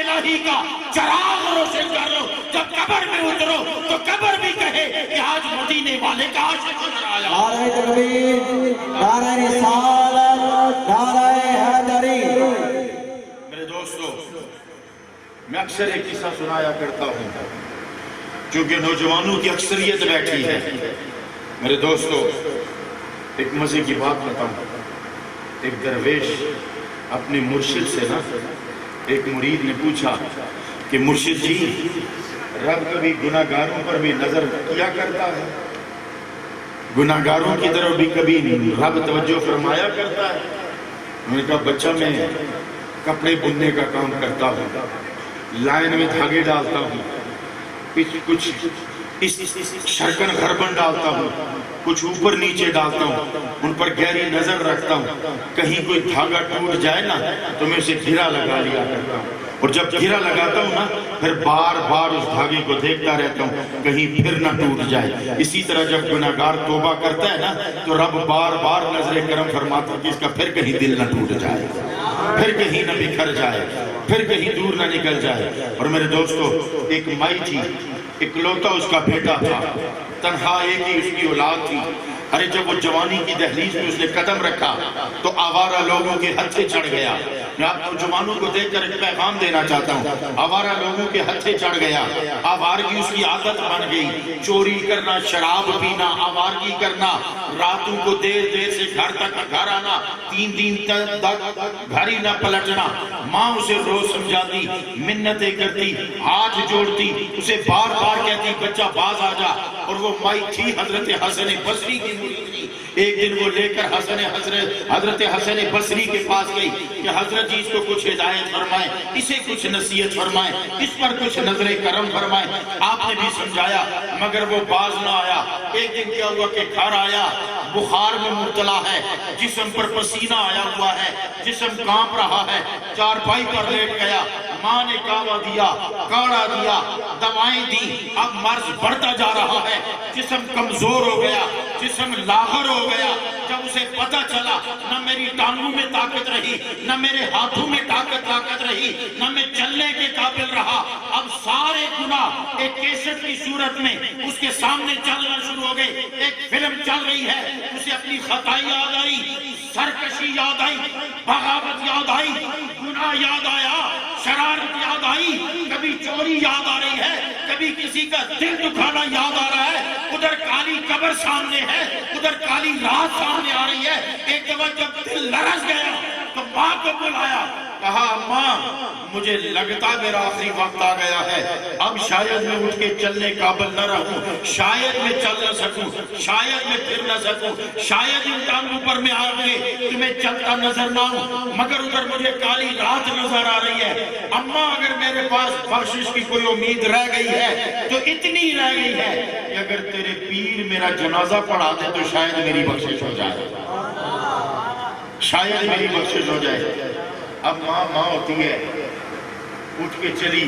الہی کا چراغ روشن کر لو. جب قبر میں اترو تو قبر بھی کہے کہ آج مدینے والے کا عاشق نظر آیا. نعرہ تکبیر، نعرہ رسالت، نعرہ حیدری. میرے دوستو، میں اکثر ایک قصہ سنایا کرتا ہوں چونکہ نوجوانوں کی اکثریت بیٹھی ہے. میرے دوستو، ایک مزے کی بات بتاؤں. ایک درویش اپنے مرشد سے نا، ایک مرید نے پوچھا کہ مرشد جی، رب کبھی گناہگاروں پر بھی نظر کیا کرتا ہے؟ گناہگاروں کی طرف بھی کبھی رب توجہ فرمایا کرتا ہے؟ میں نے کہا بچہ، میں کپڑے بننے کا کام کرتا ہوں، لائن میں دھاگے ڈالتا ہوں، کچھ اس شرکن خربن ڈالتا ہوں، کچھ اوپر نیچے ڈالتا ہوں، ان پر گہری نظر رکھتا ہوں. کہیں کوئی دھاگا ٹوٹ جائے نا تو میں اسے گھرا لگا لیا کرتا ہوں، اور جب گھرا لگاتا ہوں نا پھر بار بار اس دھاگے کو دیکھتا رہتا ہوں کہیں پھر نہ ٹوٹ جائے. اسی طرح جب گناہگار توبہ کرتا ہے نا تو رب بار بار نظر کرم فرماتا ہے کہ اس کا پھر کہیں دل نہ ٹوٹ جائے، پھر کہیں نہ بکھر جائے، پھر کہیں دور نہ نکل جائے. اور میرے دوستو، ایک مائی تھی، اکلوتا اس کا بیٹا تھا، تنہا ایک ہی اس کی اولاد تھی. ارے جب وہ جوانی کی دہلیز میں اس نے قدم رکھا تو آوارہ لوگوں کے ہتھے چڑھ گیا. میں آپ نوجوانوں کو دیکھ کر ایک پیغام دینا چاہتا ہوں. آوارہ لوگوں کے ہتھے چڑھ گیا، آوارگی اس کی عادت بن گئی. چوری کرنا، شراب پینا، آوارگی کرنا، راتوں کو دیر دیر سے گھر تک گھر آنا، 3 دن تک گھر ہی نہ پلٹنا. ماں اسے روز سمجھاتی، منتیں کرتی، ہاتھ جوڑتی، اسے بار بار کہتی بچہ باز آ جا. اور وہ مائی تھی حضرت حسن بصری کی مرید تھی. ایک دن وہ لے کر حضرت حسن بصری کے پاس گئی کہ حضرت جی اس کو کچھ ہدایت فرمائیں، اسے کچھ نصیحت فرمائیں، اس پر کچھ نظر کرم فرمائیں. آپ نے بھی سمجھایا مگر وہ باز نہ آیا. ایک دن کیا ہوا کہ گھر آیا، بخار میں مبتلا ہے، جسم پر پسینہ آیا ہوا ہے، جسم کانپ رہا ہے، چارپائی پر لیٹ گیا. ماں نے کعوہ دیا، کاڑھا دیا، دوائیں دی. اب مرض بڑھتا جا رہا ہے، جسم کمزور ہو گیا، جسم لاغر ہو گیا. جب اسے پتہ چلا نہ میری ٹانگوں میں طاقت رہی، نہ میرے ہاتھوں میں طاقت رہی، نہ میں چلنے کے قابل رہا. اب سارے گناہ ایک کیسٹ کی صورت میں اس کے سامنے چلنا شروع ہو گئے. ایک فلم چل رہی ہے، اسے اپنی خطائی یاد آئی، سرکشی یاد آئی، بغاوت یاد آئی، گناہ یاد آیا، شرارت یاد آئی، کبھی چوری یاد آ رہی ہے، کبھی کسی کا دل دکھانا یاد آ رہا ہے. ادھر کالی قبر سامنے ہے، ادھر کالی رات سامنے آ رہی ہے. ایک دفعہ جب دل لرز گیا تو ماں کو بلایا، کہا ماں مجھے لگتا میرا آخری وقت آ گیا ہے، اب شاید میں اٹھ کے چلنے قابل نہ رہوں، شاید میں چل نہ سکوں، شاید میں پھر نہ سکوں، شاید ان ٹانگوں پر میں آگے کہ میں چلتا نظر نہ ہوں. مگر ادھر مجھے کالی رات نظر آ رہی ہے. اماں اگر میرے پاس بخشش کی کوئی امید رہ گئی ہے تو اتنی رہ گئی ہے کہ اگر تیرے پیر میرا جنازہ پڑھا دے تو شاید میری بخشش ہو جائے، شاید میری بخشش ہو جائے. اب ماں ہوتی ہے، اٹھ کے چلی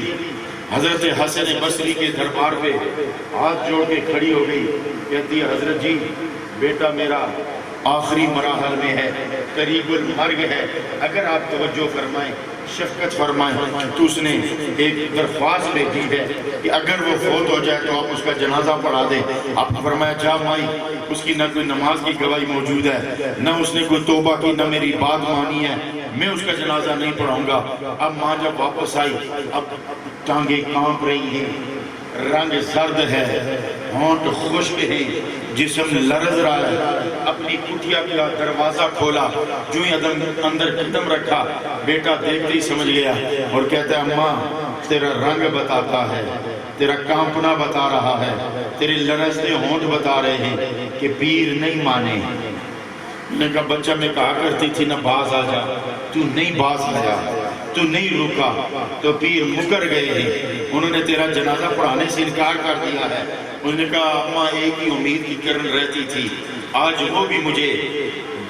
حضرت حسن بصری کے دربار پہ، ہاتھ جوڑ کے کھڑی ہو گئی. کہتی ہے حضرت جی بیٹا میرا آخری مراحل میں ہے، قریب المرگ ہے، اگر آپ توجہ فرمائیں، شفقت فرمائیں. تو اس نے ایک درخواست بھیجی ہے کہ اگر وہ فوت ہو جائے تو آپ اس کا جنازہ پڑھا دیں. آپ نے فرمایا جا مائی، اس کی نہ کوئی نماز کی گواہی موجود ہے، نہ اس نے کوئی توبہ کی، نہ میری بات مانی ہے، میں اس کا جنازہ نہیں پڑھاؤں گا. اب ماں جب واپس آئی، اب ٹانگیں کانپ رہی ہیں، رنگ زرد ہے، ہونٹ خشک ہیں، جسم لرز رہا ہے. اپنی کٹھیا کا دروازہ کھولا، جو ہی اندر قدم رکھا، بیٹا دیکھتے ہی سمجھ گیا اور کہتا ہے اماں تیرا رنگ بتاتا ہے، تیرا کانپنا بتا رہا ہے، تیرے لرزتے ہونٹ بتا رہے ہیں کہ پیر نہیں مانے. میں نے کہا بچہ میں کہا کرتی تھی نہ باز آ جا، تو نہیں باز آیا، تو نہیں روکا تو پیر مکر گئے ہیں، انہوں نے تیرا جنازہ پڑھانے سے انکار کر دیا ہے. انہوں نے کہا اماں ایک ہی امید کی کرن رہتی تھی، آج وہ بھی مجھے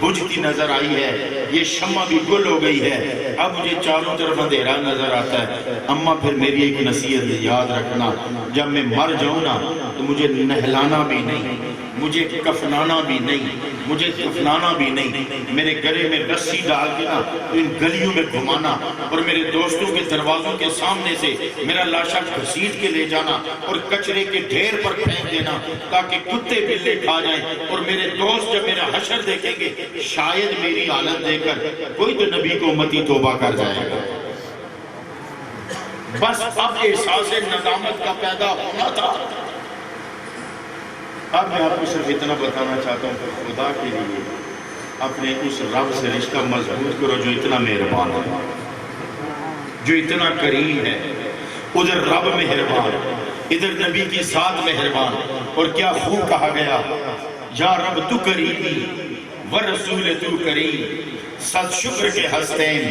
بجھتی نظر آئی ہے، یہ شمع بھی گل ہو گئی ہے، اب مجھے چاروں طرف اندھیرا نظر آتا ہے. اماں پھر میری ایک نصیحت یاد رکھنا، جب میں مر جاؤں نا تو مجھے نہلانا بھی نہیں، مجھے کفنانا بھی نہیں، مجھے دفنانا بھی نہیں، میرے گلے میں رسی ڈال کے نا ان گلیوں میں گھمانا اور میرے دوستوں کے دروازوں کے سامنے سے میرا لاشا گھسیٹ کے لے جانا اور کچرے کے ڈھیر پر پھینک دینا تاکہ کتے بلے کھا جائیں، اور میرے دوست جب میرا حشر دیکھیں گے شاید میری حالت دیکھ کر کوئی تو نبی کو امتی توبہ کر جائے گا۔ بس اب احساس ندامت کا پیدا ہونا تھا۔ اب میں آپ کو صرف اتنا بتانا چاہتا ہوں کہ خدا کے لیے اپنے اس رب سے رشتہ مضبوط کرو جو اتنا مہربان ہے، جو اتنا کریم ہے۔ ادھر رب مہربان، ادھر نبی کی ذات مہربان، اور کیا خوب کہا گیا، یا رب تو کریمی ورسول تو کریم، صد شکر کے ہستین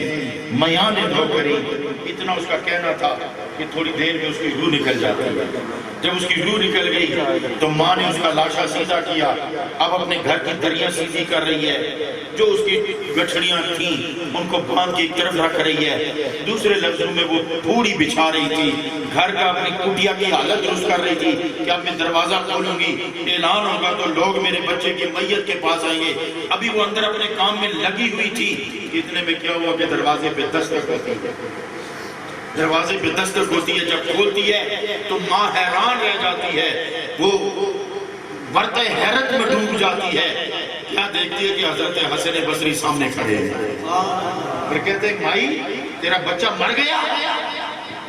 میان دو کریم۔ اتنا اس کا کہنا تھا کہ تھوڑی دیر میں اس کی روح نکل جاتی ہے۔ جب اس کی روح نکل گئی تو ماں نے اس کا لاشا سیدھا کیا، اب اپنے گھر کی دریاں سیدھی کر رہی ہے، جو اس کی گٹھڑیاں تھیں ان کو باندھ کے ایک طرف رکھ رہی ہے، دوسرے لفظوں میں وہ پھوڑی بچھا رہی تھی، گھر کا اپنی کٹیا کی حالت درست کر رہی تھی کہ اب میں دروازہ کھولوں گی، اعلان ہوگا تو لوگ میرے بچے کی میت کے پاس آئیں گے۔ ابھی وہ اندر اپنے کام میں لگی ہوئی تھی، اتنے میں کیا ہوا کہ دروازے پہ دستک ہوتی ہے، دروازے پہ دستک ہوتی ہے، جب کھولتی ہے تو ماں حیران رہ جاتی ہے، وہ ورطہ حیرت میں ڈوب جاتی ہے، کیا دیکھتی ہے کہ حضرت حسن بصری سامنے کھڑے ہیں اور کہتے ہیں بھائی تیرا بچہ مر گیا۔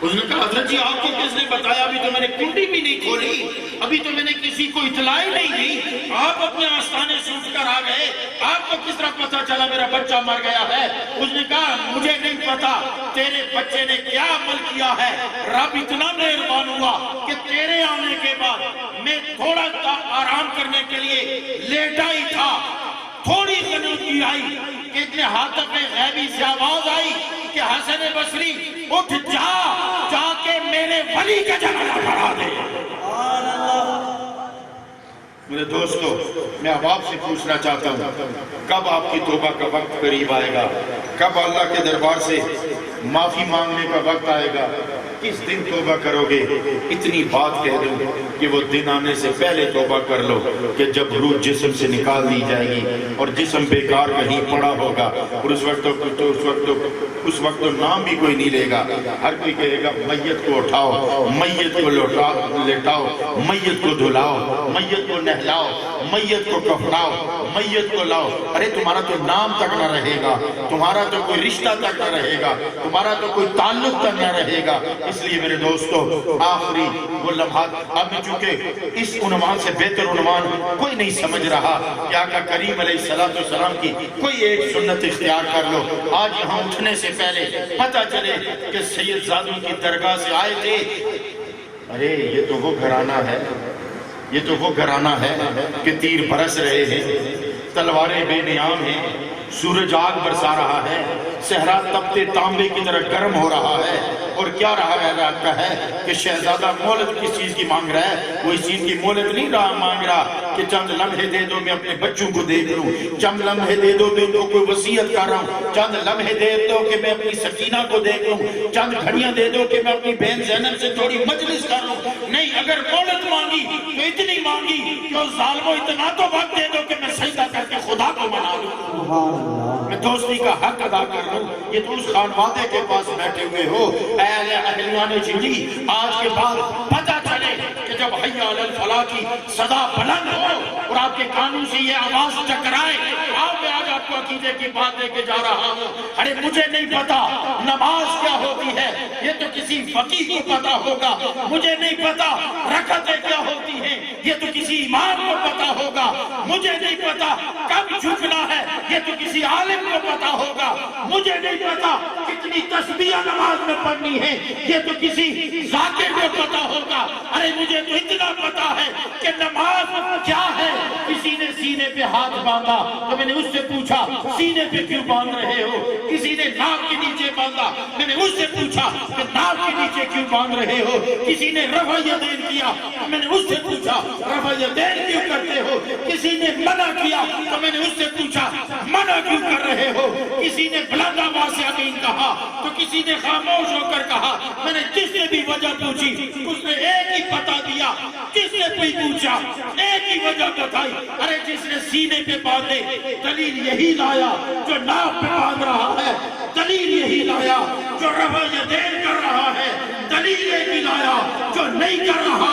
اس نے کہا حضرت جی آپ کو کس نے بتایا؟ ابھی تو میں نے کنڈی بھی نہیں کھولی، ابھی تو میں نے کسی کو اطلاع ہی نہیں دی، آپ اپنے آستانے سے اٹھ کر آ گئے، آپ کو کس طرح پتا چلا میرا بچہ مر گیا ہے؟ اس نے کہا مجھے نہیں پتا تیرے بچے نے کیا عمل کیا ہے، رب اتنا مہربان ہوا کہ تیرے آنے کے بعد میں تھوڑا آرام کرنے کے لیے لیٹا ہی تھا، تھوڑی غنودگی آئی کہ اتنے حاتم میں غیبی سے آواز آئی کہ حسن بصری اٹھ جا کے میرے ولی کا جنازہ پڑھا دے۔ میرے دوستو میں اب آپ سے پوچھنا چاہتا ہوں کب آپ کی توبہ کا وقت قریب آئے گا؟ کب اللہ کے دربار سے معافی مانگنے کا وقت آئے گا؟ کس دن توبہ کرو گے؟ اتنی بات کہہ دوں کہ وہ دن آنے سے پہلے توبہ کر لو کہ جب روح جسم سے نکال دی جائے گی اور جسم بیکار کہیں پڑا ہوگا، اور اس وقت تو نام بھی کوئی نہیں لے گا، ہر کوئی کہے گا میت کو اٹھاؤ، میت کو لٹاؤ، میت کو دھلاؤ، میت کو نہلاؤ، میت کو کفناؤ، میت کو لاؤ۔ ارے تمہارا تو نام تک نہ رہے گا، تمہارا تو کوئی رشتہ تک نہ رہے گا، تمہارا تو کوئی تعلق تک نہ رہے گا۔ اس لیے میرے دوستو آخری وہ لمحات، اب چونکہ اس عنوان سے بہتر عنوان کوئی نہیں سمجھ رہا کہ آقا کریم علیہ السلام کی کوئی ایک سنت اختیار کر لو۔ آج یہاں اٹھنے سے پہلے پتہ چلے کہ سید زادوں کی درگاہ سے آئے تھے، ارے یہ تو وہ گھرانہ ہے، یہ تو وہ گھرانہ ہے کہ تیر برس رہے ہیں، تلواریں بے نیام ہیں، سورج آگ برسا رہا ہے، صحرا تپتے تانبے کی طرح گرم ہو رہا ہے، اور کیا رہا ہے کہ شہزادہ مہلت کس چیز کی مانگ رہا ہے؟ وہ اس چیز کی مہلت نہیں مانگ رہا کہ چند لمحے دے دو میں اپنے بچوں کو دیکھ لوں، چند لمحے دے دو میں تو کوئی وصیت کر رہا ہوں، چند لمحے دے دو کہ میں اپنی سکینہ کو دیکھ لوں، چند گھڑیاں دے دو کہ میں اپنی بہن زینب سے تھوڑی مجلس کر لوں۔ نہیں، اگر مہلت مانگی تو اتنی مانگی کہ اس ظالموں اتنا تو وقت دے دو کہ میں سجدہ کر کے خدا کو منا لوں، میں دوستی کا حق ادا کر لوں۔ یہ تو اس خانوادے کے پاس بیٹھے ہوئے ہو، اہل اہلیان جنگی، آج کے بعد پتہ چلے کہ جب حی علی الفلاح کی صدا بلند ہو اور آپ کے کانوں سے یہ آواز ٹکرائے، میں آج آپ کو عقیدے کی بات دے کے جا رہا ہوں۔ ارے مجھے نہیں پتا نماز کیا ہوتی ہے، یہ تو کسی فقیہ کو پتا ہوگا، مجھے نہیں پتا رکعتیں کیا ہوتی ہیں، یہ تو کسی امام کو پتا ہوگا، مجھے نہیں پتا کب جھکنا ہے، یہ تو کسی عالم کو پتا ہوگا، مجھے نہیں پتا کتنی تسبیح نماز میں پڑھنی ہے، یہ تو کسی ذاکر کو پتا ہوگا۔ ارے مجھے تو اتنا پتا ہے کہ نماز کیا ہے۔ کسی نے سینے پہ ہاتھ باندھا تو میں نے اس سے پوچھا سینے پہ کیوں باندھ رہے ہو؟ کسی نے ناک کے نیچے باندھا، میں نے اس سے پوچھا کہ ناک کے نیچے کیوں باندھ رہے ہو؟ کسی نے رفع یدین کیا، میں نے اس سے پوچھا رفع یدین کیوں کرتے ہو؟ کسی نے منع کیا تو میں نے اس سے پوچھا منع کیوں کر رہے ہو؟ کسی نے بلند آواز سے آمین کہا تو کسی نے خاموش ہو کر کہا۔ میں نے جس سے بھی وجہ پوچھی اس نے ایک ہی بتا دیا، جس نے بھی نہیں پوچھا، ایک ہی وجہ بتائی، ارے جس نے سینے پہ باندھے دلیل یہی لایا، جو ناف پہ باندھ رہا ہے دلیل یہی لایا، جو رفع یدین کر رہا ہے دلیل یہی لایا، جو نہیں کر رہا